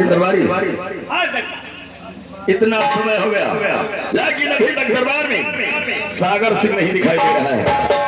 लेकिन दरबारी इतना समय हो गया लेकिन अभी तक दरबार में सागर सिंह नहीं दिखाई दे रहा है।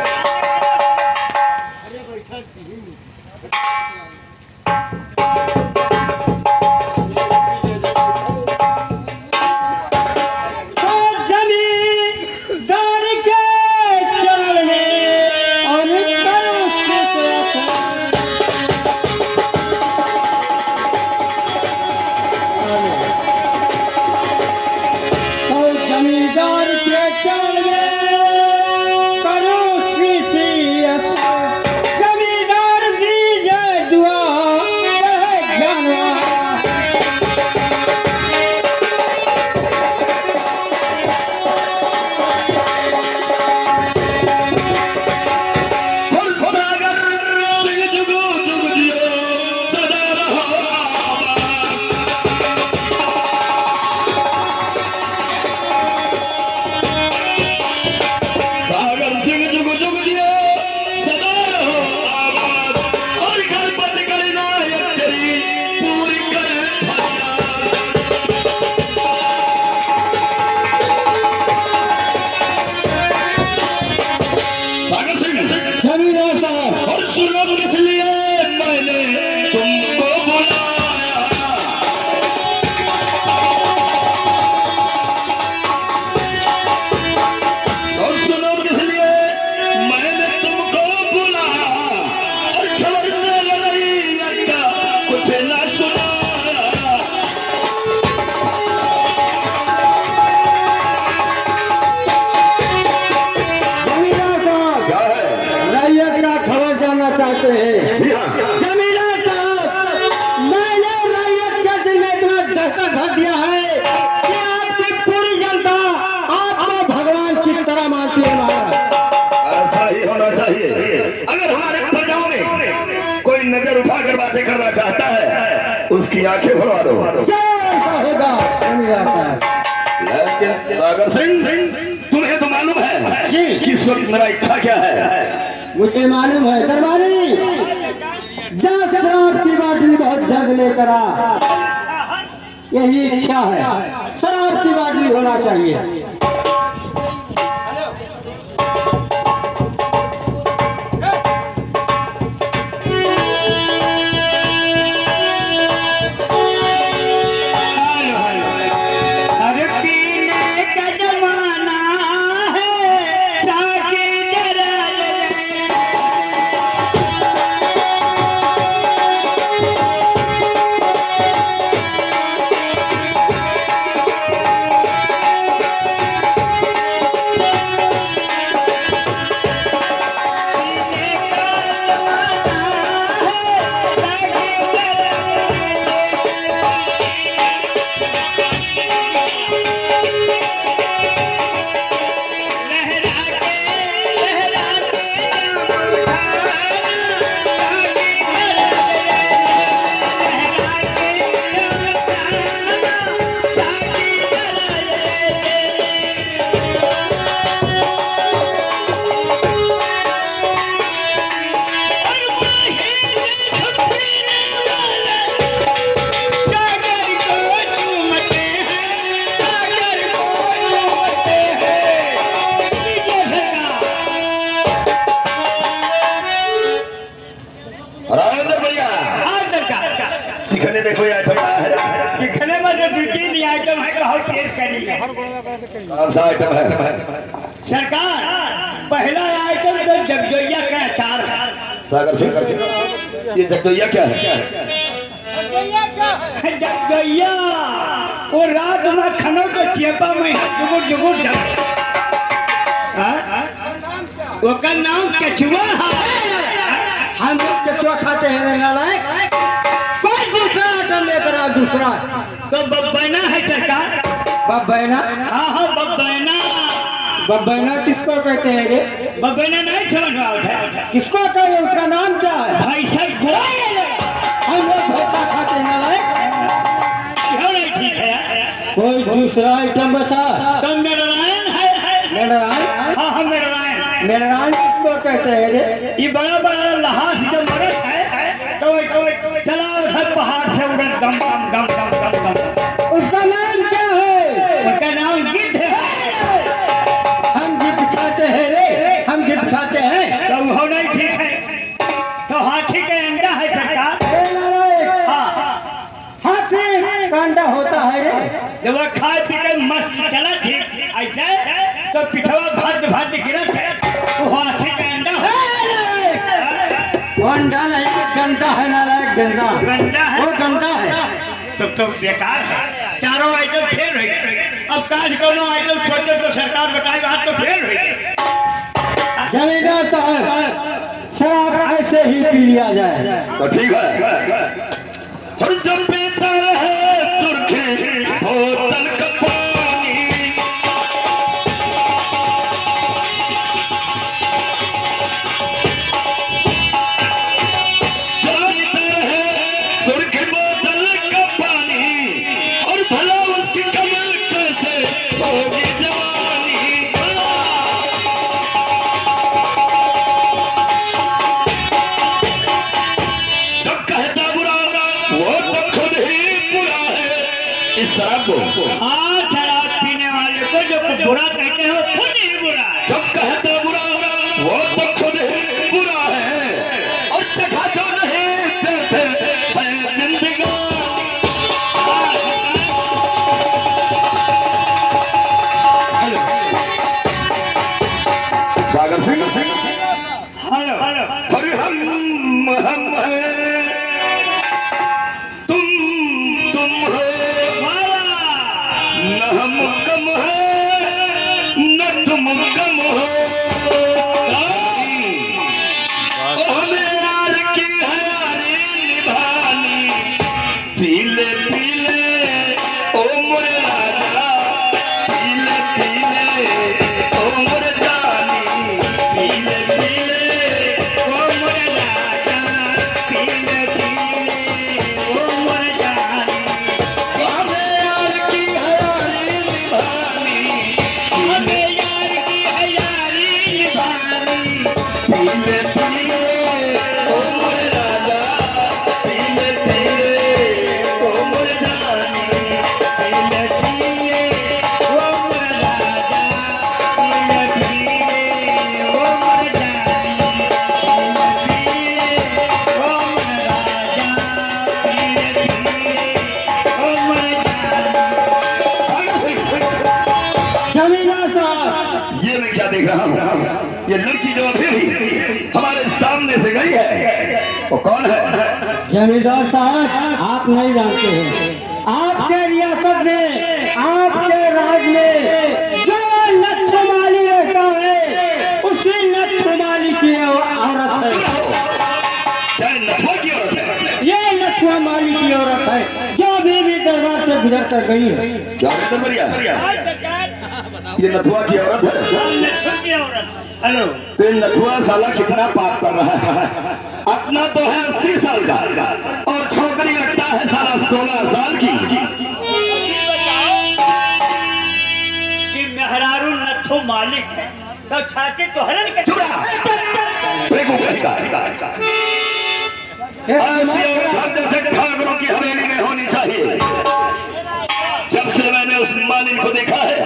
नजर उठाकर बातें करना चाहता है उसकी आंखें भरवा दो। लेकिन सागर सिंह तुम्हें तो मालूम है जी कि इस वक्त मेरा इच्छा क्या है। मुझे मालूम है दरबारी, शराब की बाटली बहुत जल्द लेकर आ, यही इच्छा है। शराब की बाटली होना चाहिए। सिखने देखो ये आइटम है। सिखने में जो दो-तीन आइटम है कहो टेस्ट करिए। कौन सा आइटम है सरकार? पहला आइटम तो जगजोइया का अचार है। सागर सिंह ये जगजोइया क्या है? जगजोइया वो रात में खानों को चेपा में जुगुर जुगुर जग वो का नाम केचुआ है। हम लोग केचुआ खाते हैं नालायक। कोई दूसरा आइटम लेकर आ दूसरा। तो बब्बैना है सरकार? बब्बैना? हाँ हाँ बब्बैना। बब्बैना किसको कहते हैं रे? बब्बैना नहीं समझ में आता है। किसको कहते हैं? उसका नाम क्या है? भैंसा गोयल। हम लोग भैंसा खाते हैं नालायक। क्यों नहीं ठीक है? कोई दूसरा आइटम बता। तो मेरायन है। मेरायन? हाँ हाँ मेरायन। मेरायन किसको कहते हैं रे? ये बड़ा बड़ा लहास जो मरद है तो चला उधर पहाड़ से उड़न गम गम गम गम गम गम। उसका नाम क्या है? उसका नाम गिद्ध है। हम गिद्ध खाते हैं रे, हम गिद्ध खाते हैं। तो वो नहीं ठीक है, तो हाथी का अंडा है सरकार। हाँ, हाथी का अंडा होता है रे। जब वो खाए पी के मस्त चला थी ऐसे, तो पिछवा भात गिरा थे, तो हाथी का अंडा वो अंडा नहीं, गंदा है नालायक, गंदा गंदा है, वो गंदा है। तो बेकार है, चारों आइटम फेल हो गए। अब काज कोनो आइटम सोचे तो सरकार बताए, बात तो फेल हो गई। जमींदार साहब, शराब ऐसे ही पी लिया जाए तो ठीक है। और जब पीता रहे सुर्खी बोतल का पानी, जलाता रहे सुर्खी बोतल का पानी, और भला उसकी कमर कैसे होगी जवानी। जब कहता बुरा वो तो खुद ही बुरा है। इस शराब को, हाँ, शराब पीने वाले को जो बुरा कहते हैं वो खुद ही बुरा है। जब कहता बुरा वो तो खुद ही बुरा है, और जगह जो नहीं देते है जिंदगानी। सागर सिंह, हेलो, अरे हम हैं, तुम हो, न हम कम है न तुम कम हो। हमें यार की है यारी निभानी, पीले पीले ओ मोरे राजा, पीले पीले ओ मोरे जानी, पीले पीले ओ मोरे राजा, पीले पीले ओ मोरे जानी। हमें यार की है यारी निभानी, हमें यार की है यारी निभानी, पीले पीले ओ मोरे राजा, पीले पीले ओ मोरे जानी, पीले पीले ओ मोरे राजा, पीले पीले ओ मोरे जानी, पीले पीले ओ मोरे राजा, जमींदार साहब, ये मैं क्या देख रहा हूँ? ये लड़की जो अभी भी हमारे सामने से गई है, वो कौन है? जमींदार साहब, आप नहीं जानते हैं, आपके रियासत में, आपके राज में जो नथुमाली रहता है, उसी नथुमाली की औरत है। चाहे नथुआ की औरत है, ये नथुआ माली की औरत है, जो अभी भी दरबार से गुजर कर गई है। क्या बढ़िया, ये नथुआ की औरत है। हेलो, तो ये नथुआ साला कितना पाप कर रहा है? अपना तो है 80 साल का, और छोकरी लगता है साला 16 साल की। मेहरारू नथु मालिक है, तो छाती तो हरण के चुप रहा। बेवकूफ का। ऐसी औरत हम जैसे ठाकुरों की हवेली में होनी चाहिए। जब से मैंने उस मालिक को देखा है,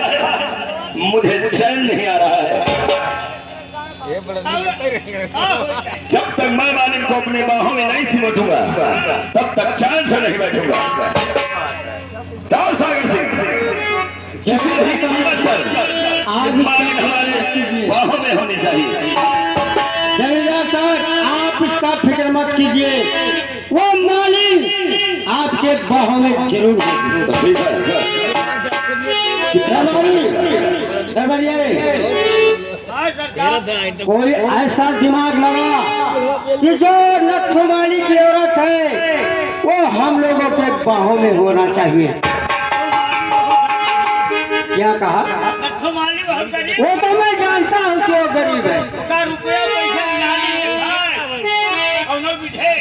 मुझे चैन नहीं आ रहा है। जब तक मैं मालिक को अपने बाहों में नहीं सिमटूंगा, तब तक चैन से नहीं बैठूंगा। राव सागर सिंह, किसी भी कीमत पर मालिक हमारे बाहों में होनी चाहिए। जमींदार साहब, आप इसका फिक्र मत कीजिए, वो मालिक आपके बाहों में जरूर होगी। तो ठीक है। कोई ऐसा दिमाग लगा कि जो नथुमाली की औरत है वो हम लोगों के बाहों में होना चाहिए। क्या कहा? नथुमाली बहुत गरीब वो तो मैं जानता हूँ कि वो गरीब है। का रुपया पैसा और न बिठे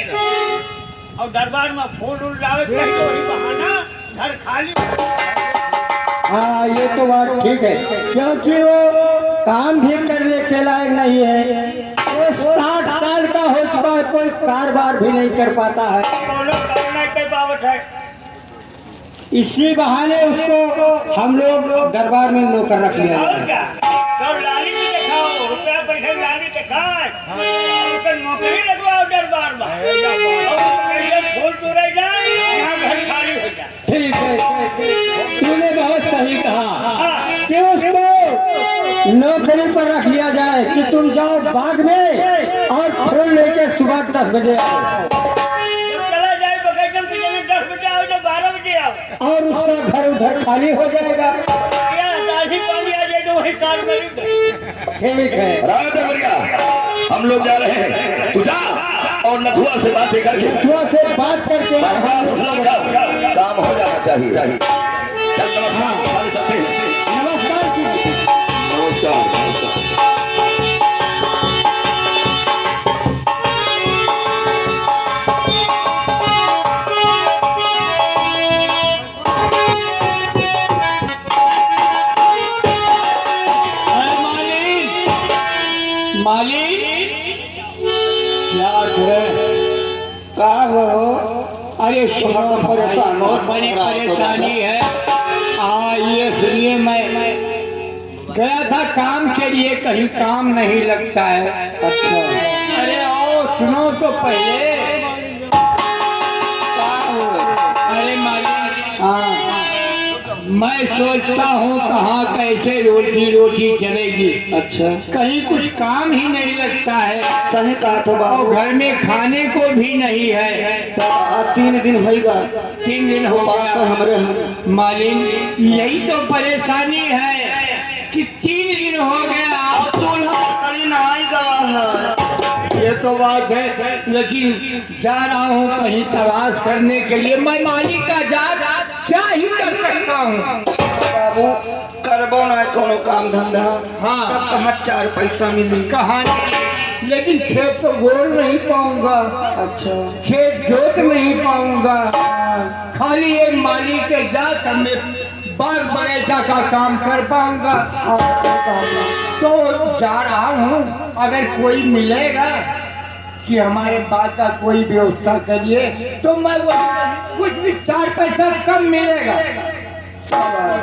और दरबार में फूल उल लावे तो वही बहाना घर खाली। हाँ, ये तो बात ठीक है, क्योंकि वो काम भी करने के लायक नहीं है। वो 60 साल का हो चुका है, कोई कारोबार भी नहीं कर पाता है। बोलो करना के बावत है इसी बहाने उसको हम लोग दरबार में नौकर रख लिया और जाए। क्या तो लाली भी दिखाओ, रुपया पैसे लाली दिखाए और नौकरी लगवाओ दरबार में, और फूल तुरे जाए, यहाँ घर खाली हो जाए। ठीक है, तूने बहुत सही कहा हाँ, कि उसको नौकरी पर रख लिया जाए कि तुम जाओ बाग में और फूल लेके सुबह 10 बजे आओ जब चला जाए बगैचम के जगह 10 बजे आओ, जब 12 बजे आओ, और उसका घर उधर खाली हो जाएगा। क्या ताजी पानी आ जाए तो वही साल में ठीक है, राधा बढ़िया, हम लोग जा रहे हैं, तू जा और नथुआ से बातें करके बच्चों से बात करके बाबा फुसला का काम हो जाना चाहिए। चल नमस्कार, सारे चलते हैं। नमस्कार कीजिए। नमस्कार नमस्कार। मालिक क्या का हो? अरे सुनो, परेशान बहुत बड़ी परेशानी है। ये सुनिए, मैं गया था काम के लिए, कहीं काम नहीं लगता है। अच्छा, अरे आओ सुनो तो पहले। अरे मालिक, हाँ, मैं सोचता हूँ कहाँ कैसे रोटी चलेगी। अच्छा, कहीं कुछ काम ही नहीं लगता है। सही कहा तो बाबू। और घर में खाने को भी नहीं है। तो 3 दिन होगा, 3 दिन हो बात से गया हमरे हम मालिन, यही तो परेशानी है कि 3 दिन हो गया। चूल्हा कड़ी नहाई गवा है। ये तो बात है, लेकिन जा रहा हूँ कहीं तलाश करने के लिए। मैं मालिक का जा क्या ही कर सकता हूँ। बाबू करबो ना कोनो काम धंधा, हाँ। तब कहाँ 4 पैसा मिली। कहानी, लेकिन खेत तो गोड़ नहीं पाऊंगा, अच्छा, खेत जोत नहीं पाऊंगा। खाली एक मालिक के जाकर मैं बाग बगीचा का काम कर पाऊंगा। तो जा रहा हूँ, अगर कोई मिलेगा कि हमारे बात का कोई व्यवस्था करिए तो मैं वो कुछ भी 4 पैसा कम मिलेगा,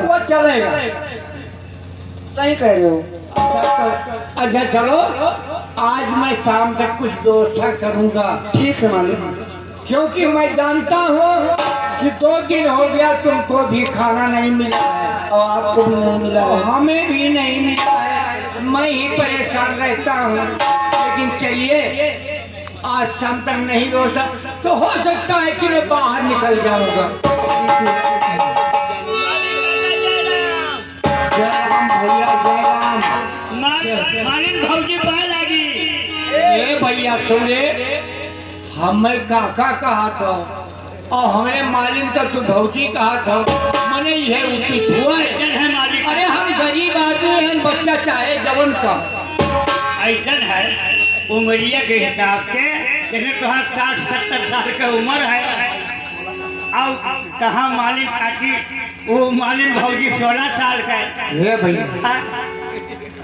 वो चलेगा। सही कह रहे हो। अच्छा चलो, आज मैं शाम तक कुछ व्यवस्था करूंगा। ठीक है मालिक। क्योंकि मैं जानता हूँ कि 2 दिन हो गया तुमको भी खाना नहीं मिला है और आपको भी नहीं मिला और है। हमें भी नहीं मिला है। मैं ही परेशान रहता हूँ। लेकिन चलिए, आज शाम तक नहीं हो सकता तो हो सकता है कि मैं बाहर निकल जाऊंगा। जय राम भैया, जय राम। मालिन भौजी पाए लगी। ए भैया सुने, हमें काका कहा था और हमें मालिक तो तू भौजी कहा था। मैंने यह उचित हुआ है मालिक। अरे हम गरीब आदमी हैं, बच्चा चाहे जवन का। ऐसा है उमरिया के हिसाब से, जैसे तुहार 60-70 साल का उम्र है, और कहाँ मालिक काकी वो मालिक भौजी 16 साल का है। हे भैया, हाँ,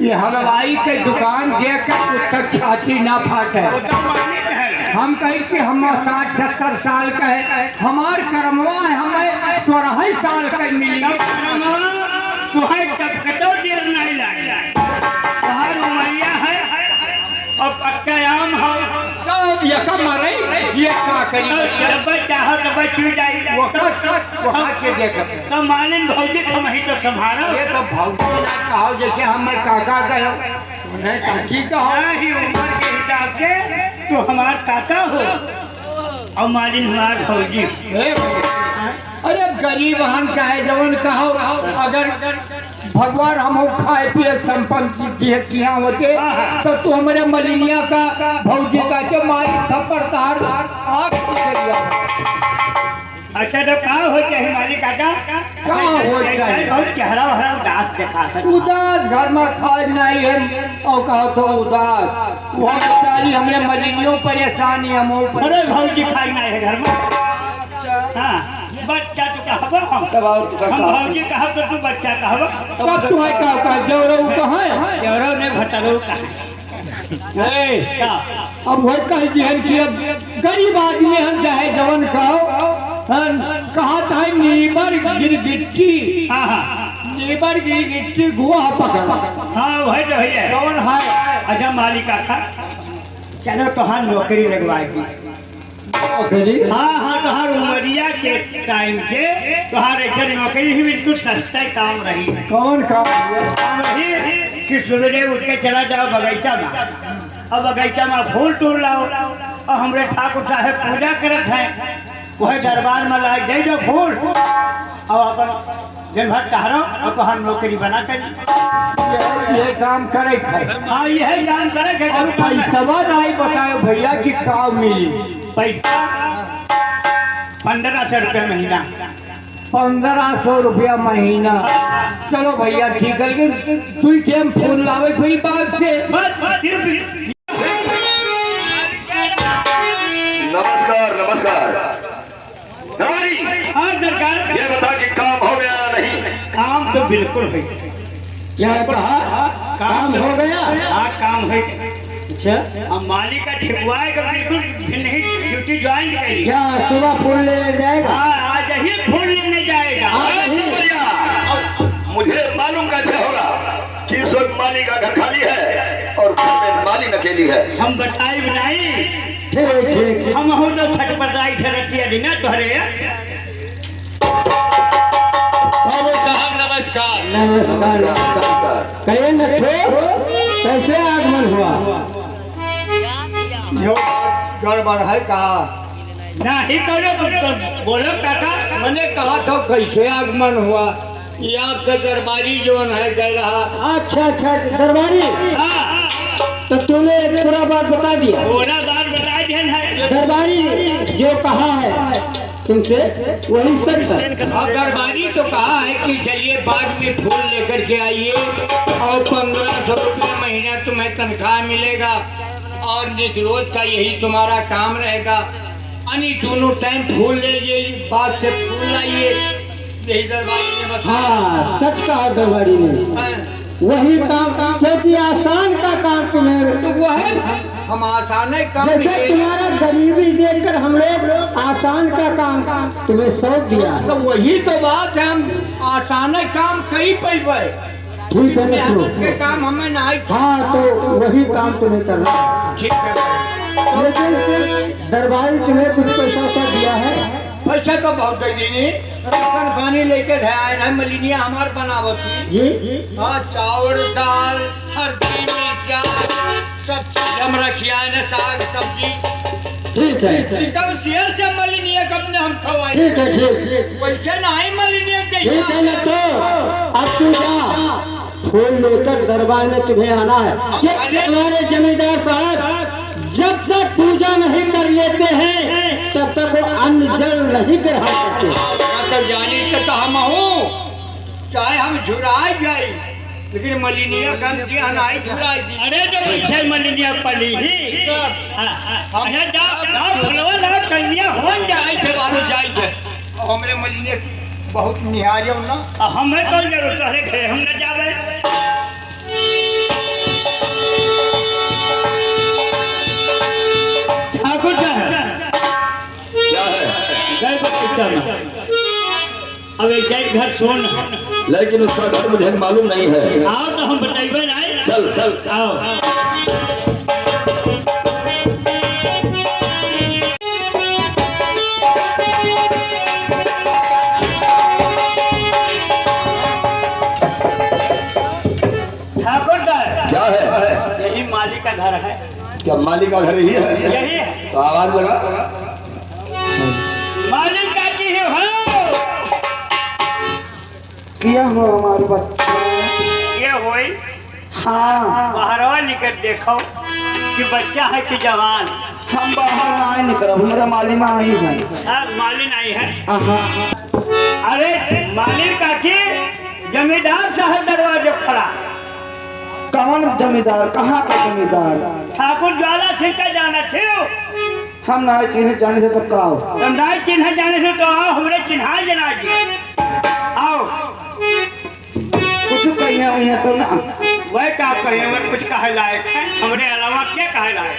ये हलवाई के दुकान देखकर उत्तर छाती ना फाटे। वो तो मालिक है। हम कहें कि हम 60-70 साल का है, हमार कर्मवा है, हमें 14 साल का मिली। तुहार कटो देर नहीं लगा, तुहार उमरिया है और पक्का आम हो। तो यका मारे ये का करी जब चाहो तब छू जाए। वो के देख। तो मालिन भौजी तुम ही तो संभालो। ये तो भौजी ना कहो, जैसे हम काका कहो, उन्हें काकी कहो। ही उम्र के हिसाब से तू हमार काका हो और मालिन हमार भौजी। हे भैया, अरे गरीब हम चाहे जवन कहो, अगर भगवान हम खाए पिए संपन्न किया होते तो तू हमारे मलिनिया का भौजी का के मारी थप्पड़ तार आँख निकल गया। अच्छा तो कहाँ हो चाहे मालिक काका? कहाँ हो चाहे? बहुत चेहरा वहरा उदास दिखा सकता। उदास घर में खाए नहीं है और कहो तो उदास। वो बेचारी हमने मलिनियों परेशानी हम अरे भौजी खाई नहीं है घर में। हाँ बच्चा तो कहबो हम। तब और तू हम करता भौजी कहब तो तू बच्चा कहबो। कब तुम्हें कहा जौरव कहाँ है? देवरो ने भतरो कहा। अब वही कह दिहन कि अब गरीब आदमी हम चाहे जवन कहो कहा था नीबर गिरगिट्टी। हाँ हाँ नीबर गिरगिट्टी गुआ पकड़। हाँ वही तो है। कौन है? अच्छा मालिक का चलो तोहार नौकरी लगवाएगी। हाँ हाँ तोहार उमरिया के टाइम के तोहार ऐसे नौकरी ही बिल्कुल सस्ता काम रही। कौन काम? काम रही कि सुबह उठ के चला जाओ बगीचा में, और बगीचा में फूल तोड़ लाओ, और हमरे ठाकुर साहब पूजा करत हैं, वह दरबार में ला दे दो फूल, और अपन दिन भर टहरो और तोहार नौकरी बना कर। ये काम करे। हाँ यही काम करे। पैसा नहीं बताओ भैया कि काम मिली। पैसा 1500 रुपये महीना। 1500 रुपया महीना। चलो भैया ठीक है, तू टाइम फोन लावे कोई बात से। बस सिर्फ नमस्कार नमस्कार। दरबारी, हाँ सरकार ये बता कि काम हो गया नहीं? काम तो बिल्कुल है। क्या कहा? काम हो गया? हाँ काम है। अच्छा, अब मालिक का ठिकवाएगा बिल्कुल नहीं, ड्यूटी ज्वाइन करी। क्या सुबह फूल ले जाएगा? हाँ आज ही फूल लेने जाएगा। मुझे मालूम कैसे होगा कि इस वक्त माली का घर खाली है और घर में माली अकेली है? हम बताई बनाई ठीक। हम हो तो छटपटाई से रखिए दीना तोहरे। नमस्कार नमस्कार। कहिए न कैसे आगमन हुआ? यो गड़बड़ है कहा? नहीं करो बोलो काका। मैंने कहा था कैसे आगमन हुआ? ये आपका दरबारी जोन है कह रहा। अच्छा दरबारी। हाँ तो तूने पूरा बात बता दिया? पूरा बात बता दिया है। दरबारी जो कहा है तुमसे वही सच है। और दरबारी तो कहा है कि चलिए बाद में फूल लेकर के आइए और 1500 रुपये महीना तुम्हें तनख्वाह मिलेगा और रोज का यही तुम्हारा काम रहेगा। यानी दोनों टाइम फूल ले जाइए, बाद से फूल लाइए। यही दरबारी ने बताया। हाँ सच कहा दरबारी ने। वही काम क्योंकि आसान का काम तुम्हें। तो वो है हम आसान काम। जैसे तुम्हारा गरीबी देखकर हम लोग आसान का काम तुम्हें सौंप दिया। तो वही तो बात है, हम आसान काम कहीं पे ठीक है ना? के काम हमें नहीं। हाँ तो वही काम तुम्हें करना है। ठीक है लेकिन दरबारी तुम्हें कुछ पैसा दिया है? पैसा तो बहुत दे दीनी। राशन पानी लेके आए हैं मलिनिया हमार बनावती जी। हाँ चावल दाल हल्दी मिर्चा सब हम रखिया है, साग सब्जी। ठीक है चिकन शेयर से मलिनिया कब ने हम खवाई। ठीक है ठीक। पैसे नहीं मलिनिया के। ठीक है ना? तो अब तू जा फूल लेकर दरबार में तुम्हें आना है। ये तुम्हारे जमींदार साहब जब तक पूजा नहीं कर लेते हैं तब तक वो अन्न जल नहीं ग्रहण करते। तो जानी तो हम हूँ, चाहे हम झुराए जाए लेकिन मलिनिया का नहीं झुराए। अरे जो पीछे मलिनिया पली ही हमरे मलिनिया बहुत निहारियो ना। हमें तो जरूर तोहरे घरे हम न जावे। ठाकुर क्या है? गए अब एक घर सोन। लेकिन उसका घर मुझे मालूम नहीं है। आओ तो हम बताइए ना। चल आओ। ठाकुर क्या है? यही माली का घर है। क्या माली का घर ही है? यही है। तो आवाज लगा। मालिक का जी हो किया हो हमारे बच्चे? ये होई। हाँ बाहरवा निकल देखो कि बच्चा है कि जवान। हम बाहर नहीं निकल, हमारा माली में आई है। मालिन आई है। हाँ अरे मालिक का की जमींदार साहब दरवाजे खड़ा। कौन जमींदार? कहाँ का जमींदार? ठाकुर ज्वाला सिंह का जाना थे। हम ना चिन्ह जाने से तब का आओ। तुम नहीं चिन्ह जाने से तो आओ, हमरे चिन्हा जना जी। आओ कुछ कहिए वही तो ना। वह क्या करें, वह कुछ कहे लायक है हमरे अलावा क्या कहे लायक।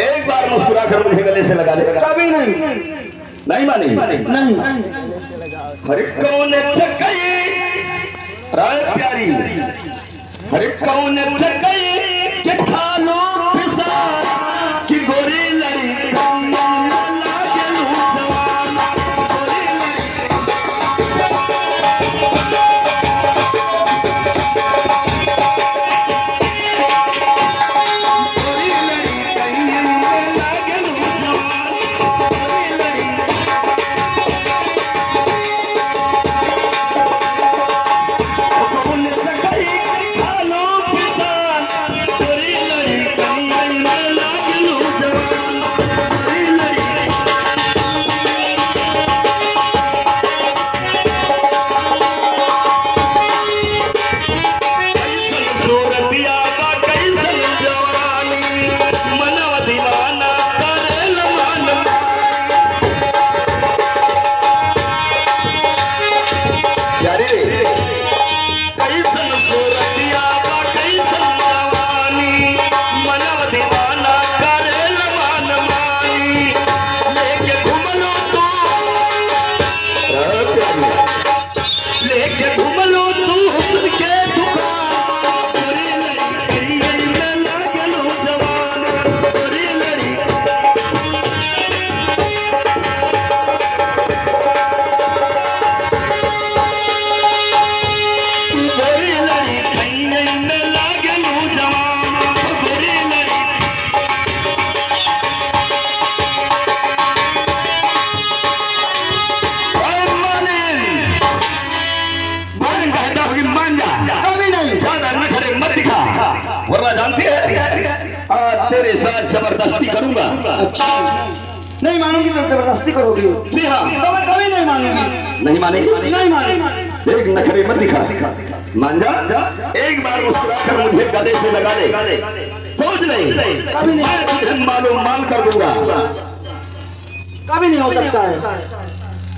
एक बार मुस्कुरा कर मुझे गले से लगा ले। कभी नहीं। नहीं मानेगी? नहीं। हरे कौन चकई राय प्यारी, हरे कौन चकई के खा लो पिसा कि गोरी लड़ी लागे लू जवान, गोरी लड़ी कहीं लागे लू जवान, गोरी लड़ी कौन चकई के खा लो पिसा गोरी लड़ी कहीं लागे लू जवान, गोरी लड़ी सूरतिया बा कैसन जवानी मनवा दीवाना करेल मान, यारे कैसन सूरतिया बा कैसन जवानी मनवा दीवाना करेल मान मानी, लेके घुमलो तू लेके घुमलो तू हुस्न के दुकान, गोरी लड़ी कहीं में लागलो जवान, गोरी लड़ी गोरी लड़ी कहीं में लागलो जवान, गोरी लड़ी ओए माने मान कहता होगी मान जा, कभी नहीं। ज्यादा नखरे मत दिखा वरना जानती है आज तेरे साथ जबरदस्ती करूंगा। अच्छा नहीं मानूंगी तो जबरदस्ती करोगी। जी हाँ। तो मैं कभी नहीं मानूंगी। नहीं मानेगी? नहीं मानूंगी। एक नखरे मत दिखा, मान जा। एक बार मुस्कुरा कर मुझे गले से लगा ले, सोच नहीं कभी नहीं। मैं तुझे मालूम मान कर दूंगा। कभी नहीं हो सकता है।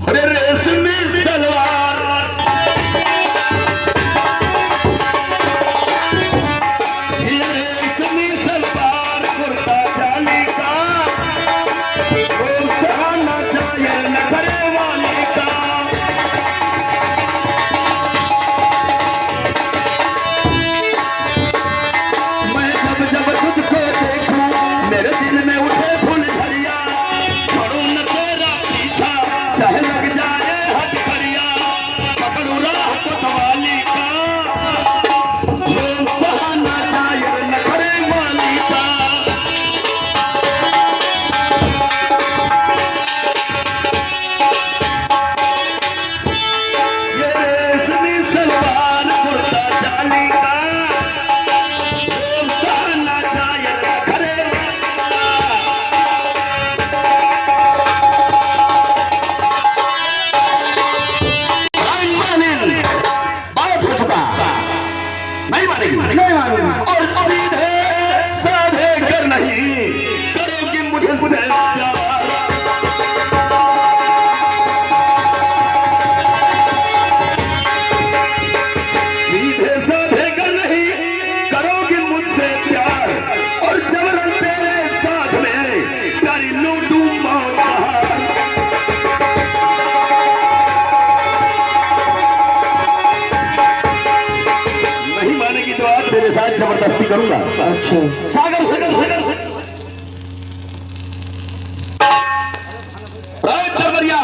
अरे रेशमी सलवार ये रेशमी सलवार कुर्ता जाली का, वो सहाना चाहिए नखरे वाली का, मैं जब जब तुझको देखूं मेरे दिल में उठे फुलझड़िया, छोड़ू न तेरा पीछा चाहे लग जाए हथकड़िया, पकड़ू राह कोतवाली का, वो बहाना चाहिए नखरे वाली का। ये रेशमी सलवार कुर्ता जाली का, वो बहाना चाहिए नखरे बात हो चुका, नहीं मानेगी? नहीं मानूंगी। और सीधे साधे कर नहीं करोगी मुझे से प्यार, सीधे साधे कर नहीं करोगी मुझसे प्यार, और जबरन तेरे साथ में प्यारी लूटू मौत बहार। नहीं मानेगी तो आज तेरे साथ जबरदस्ती करूंगा। अच्छा सागर सागर राय दरबरिया,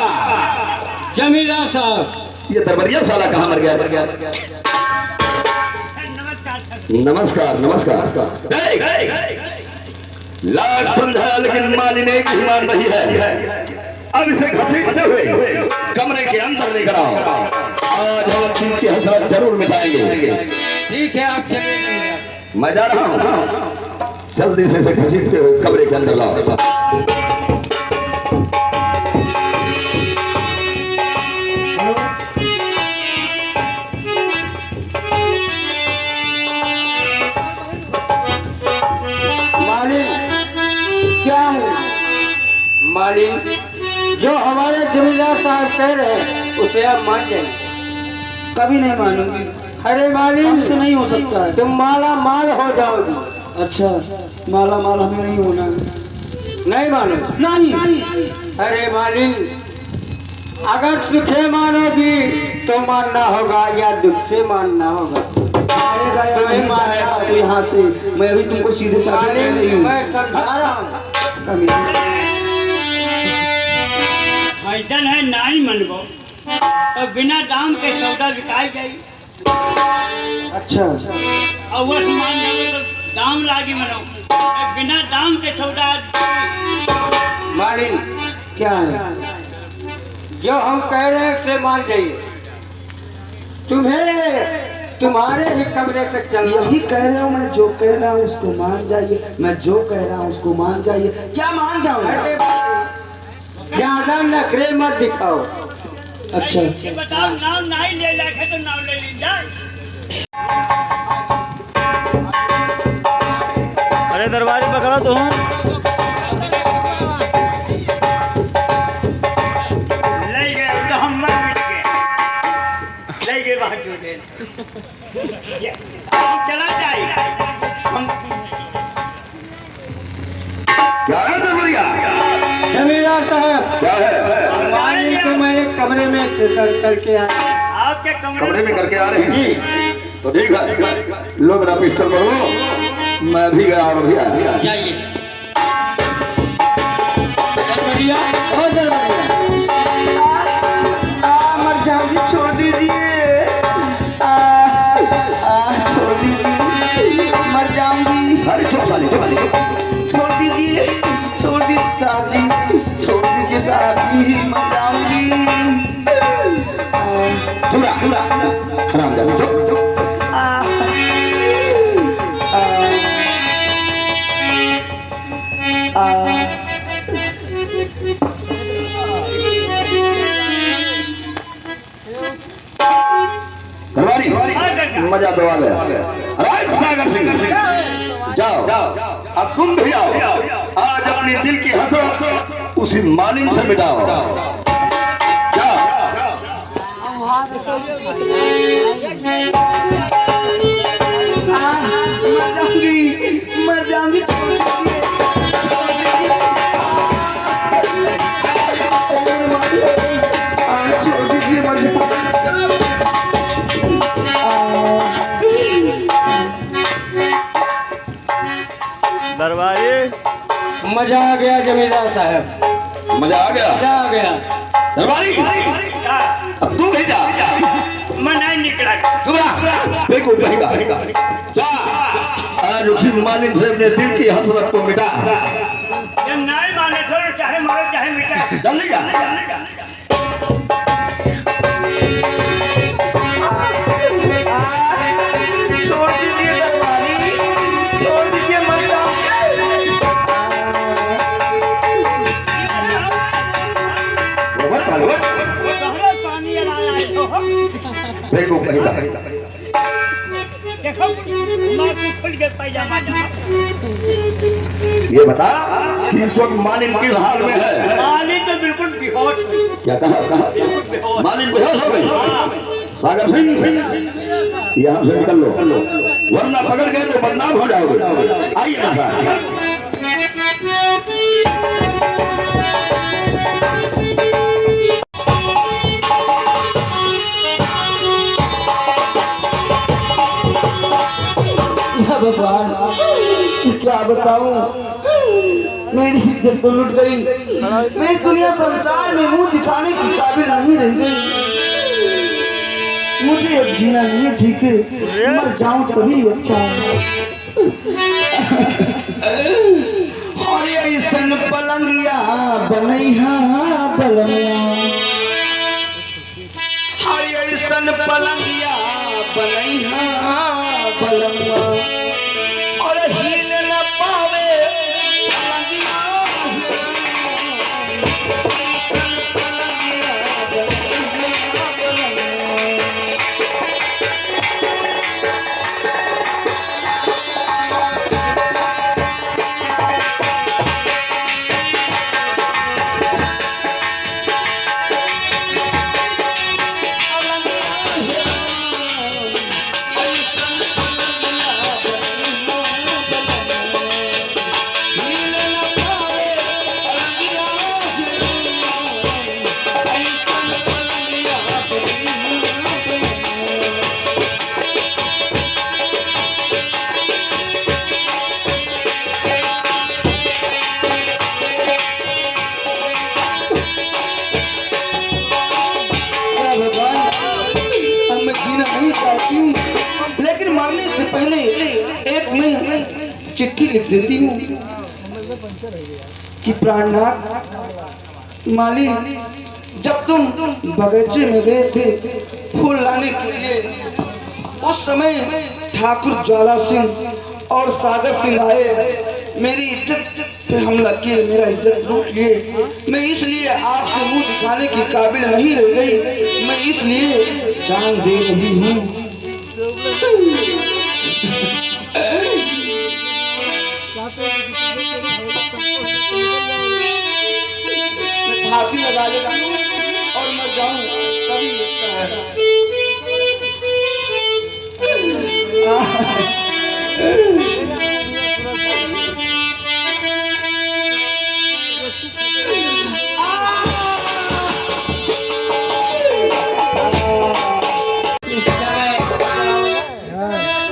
जमीला साहब। ये दरबरिया साला कहाँ मर गया? नमस्कार नमस्कार। लाख समझाया लेकिन मालिनी एक ही मान रही है। अब इसे घसीटते हुए कमरे के अंदर लेकर आओ, आज हम अपनी की हसरत जरूर मिटाएंगे। ठीक है आप चले जाइए। मैं जा रहा हूँ, जल्दी से इसे घसीटते हुए कमरे के अंदर लाओ। मालिक जो हमारे जमींदार साहब कह रहे हैं उसे आप मान जाइए। कभी नहीं मानूंगी, अरे मालिक हमसे नहीं हो सकता है। तुम माला माल हो जाओगी। अच्छा, माला माल हमें नहीं होना है। नहीं मानो नहीं। अरे मालिन, अगर सुखे मानोगी तो मानना होगा या दुख से मानना होगा। आएगा या नहीं जाएगा तो यहाँ से मैं अभी तुमको सीधे साधे कह रही हूँ। मैं समझा रहा हूँ। ऐसन है नहीं मनबो तो बिना दाम के सौदा बिकाई जाई। अच्छा और वो सामान जाओ तो दाम लागी मनो, बिना दाम के सौदा। मालिन, क्या है? जो हम कह रहे हैं उसे मान जाइए। तुम्हें तुम्हारे ही कमरे तक चलना। यही कह रहा हूँ, मैं जो कह रहा हूँ उसको मान जाइए। मैं जो कह रहा हूँ उसको मान जाइए। क्या मान अरे जाऊँ? ज्यादा नखरे मत दिखाओ। अच्छा ये बताओ, नाम नहीं ले लाखे तो नाम ले लीजिए। अरे दरबारी पकड़ा तो हूँ। ले गए तो हम मर मिट गए, ले गए बाहर जो दे। हम चला जाए हम। क्या है दरबारिया? जमींदार साहब, क्या है? मालिन को मैं एक कमरे में करके आया। आपके कमरे में करके आ रहे हैं जी तो ठीक है, लो मेरा पिस्टल पकड़ो, मैं भी गया और अभी आया। जाइए। दरबारिया, ओ दरबारिया, मर जाऊंगी, छोड़ दीजिए। छोड़ दीजिए, मर जाऊंगी। अरे चुप साली, चुप साली, चुप। छोड़ दीजिए, छोड़ दीजिए साहब जी, छोड़ दीजिए साहब जी, मर जाऊंगी। चुप रहा, हराम जाने, चुप। दरबारी मजा तो आ गया। राज सागर सिंह, जाओ अब तुम भी आओ। आज अपने दिल की हसरत उसी मालिन से मिटाओ। जाओ। मर जाऊंगी, मर जाऊंगी, छोड़ दीजिए, छोड़ दीजिए। छोड़ दीजिए, मर जाऊंगी। दरबारी मजा आ गया जमींदार साहब, मजा आ गया। मजा आ गया। दरबारी अब तू भी जा। मैं नहीं निकला। चुप रहा, देखो कहेगा। जा आज उसी मालिन से अपने दिल की हसरत को मिटा। जब नहीं माने तो चाहे मारो चाहे मिटा। जल्दी जा। छोड़ दीजिए दरबारी, छोड़ दीजिए, मर जाऊंगी। तोहरे पानी लाया हो। देखो कहेगा। देखो मार को खुल गया पैजामा। ये बता कि इस वक्त मालिन किस हाल में है? पानी तो बिल्कुल बेहोश हुई। क्या कहा? मालिन बेहोश हो गई। सागर सिंह यहाँ से निकल लो, वरना पकड़ गए तो बदनाम हो जाओगे। आइए ना। भगवान क्या बताऊं, मेरी इज्जत तो लुट गई। मैं इस दुनिया संसार में मुंह दिखाने की काबिल नहीं रह गई। मुझे अब जीना नहीं ठीक है, मर जाऊं तभी अच्छा है। और ऐसन पलंगिया बनैहा बलमिया, और ऐसन पलंगिया बनैहा बलमिया, और हिल न पावे पलंगिया। एक मैं चिट्ठी लिख देती हूँ कि प्राणनाथ माली, जब तुम बगीचे में गए थे फूल लाने के लिए, उस समय ठाकुर ज्वाला सिंह और सागर सिंह आए, मेरी इज्जत पे हमला किए, मेरा इज्जत लूट लिए। मैं इसलिए आपसे मुंह दिखाने की काबिल नहीं रह गई, मैं इसलिए जान दे रही हूँ। फांसी लगा लेगा और मर जाऊं तभी लगता है।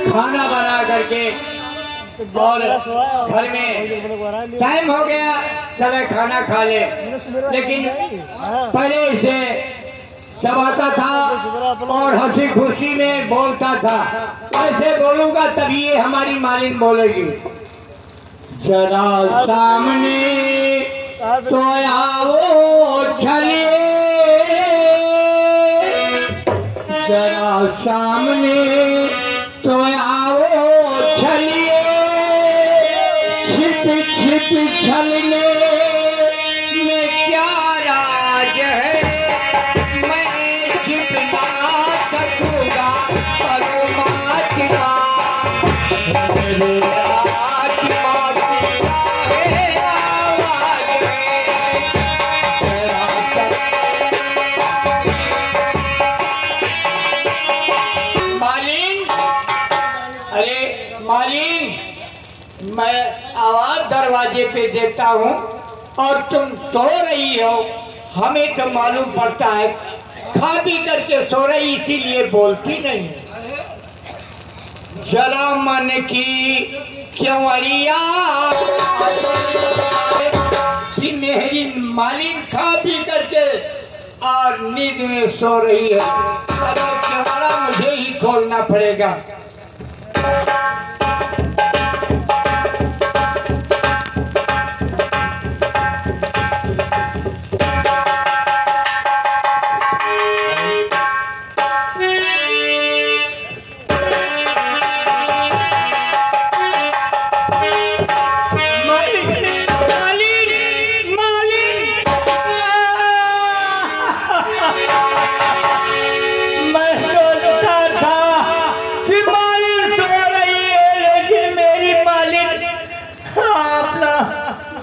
खाना बना करके और घर में टाइम हो गया, चले खाना खा ले, लेकिन पहले इसे चबाता था और हंसी खुशी में बोलता था। ऐसे बोलूंगा तभी ये हमारी मालिन बोलेगी। जरा सामने तो आओ चलिए, जरा सामने तो आओ चलिए, छिप छिप छलने में क्या राज है, मैं छिप ना सकूंगा परमात्मा, मेरे आत्मा की आवाज है। मालिन, अरे मालिन, मैं आवाज दरवाजे पे देता हूँ और तुम सो रही हो। हमें तो मालूम पड़ता है खा पी करके सो रही, इसीलिए बोलती नहीं। जरा मन की क्यों अरिया कि मेरी मालिन खा पी करके और नींद में सो रही है। अरे तुम्हारा मुझे ही खोलना पड़ेगा।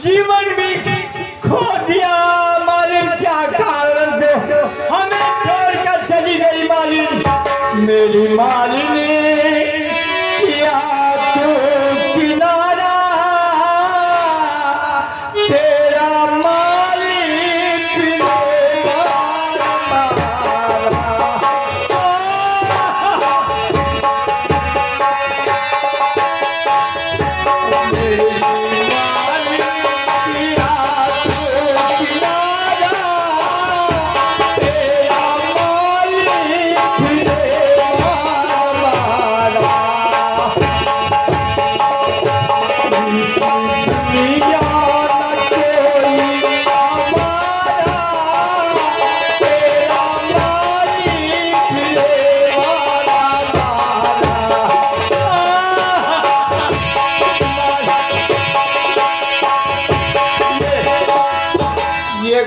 जीवन भी खो दिया मालिन, क्या कारण दे हमें छोड़कर चली गई मालिन। मेरी मालिन किया तो किनारा, तेरा मालिक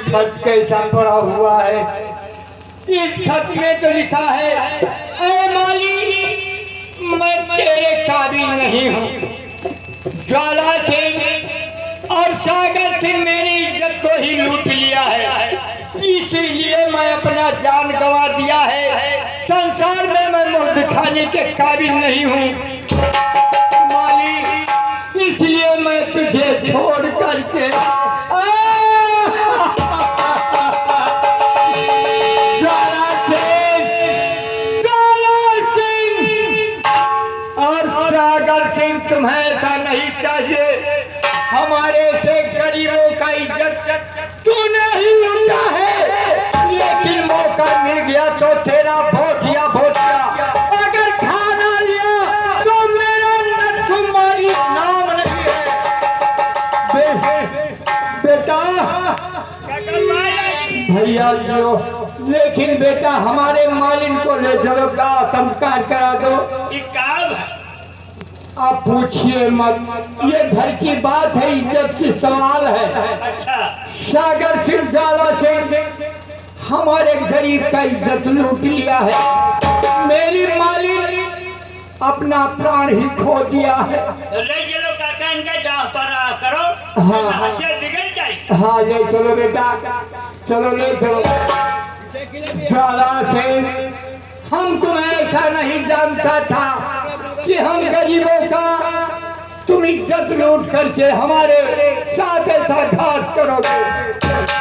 खत कैसा पड़ा हुआ है। इस खत में तो लिखा है, ऐ माली, मैं तेरे काबिल नहीं हूँ। ज्वाला सिंह और सागर सिंह मेरी इज्जत को ही लूट लिया है, इसीलिए मैं अपना जान गंवा दिया है। संसार में मैं मुंह दिखाने के काबिल नहीं हूँ माली, इसलिए मैं तुझे छोड़ करके तुम्हें ऐसा नहीं चाहिए। हमारे से गरीबों का इज्जत तूने ही लूटा है, लेकिन मौका मिल गया तो तेरा भोटिया भोटिया। अगर खाना लिया तो मेरा भैया जियो, लेकिन बेटा हमारे मालिन को ले चलो का संस्कार करा दो। आप पूछिए मत, ये घर की बात है, इज्जत की सवाल है। अच्छा सागर सिंह ज्वाला सिंह हमारे गरीब का इज्जत लूट लिया है। मेरी मालिन अपना प्राण ही खो दिया है। ले चलो काका, इनका दाह पर करो। हाँ हंसिया बिगड़ जाए। हाँ ले चलो बेटा, चलो ले चलो। ज्वाला सिंह, हम तुम्हें ऐसा नहीं जानता था कि हम गरीबों का तुम इज्जत लूट करके हमारे साथ ऐसा घात करोगे।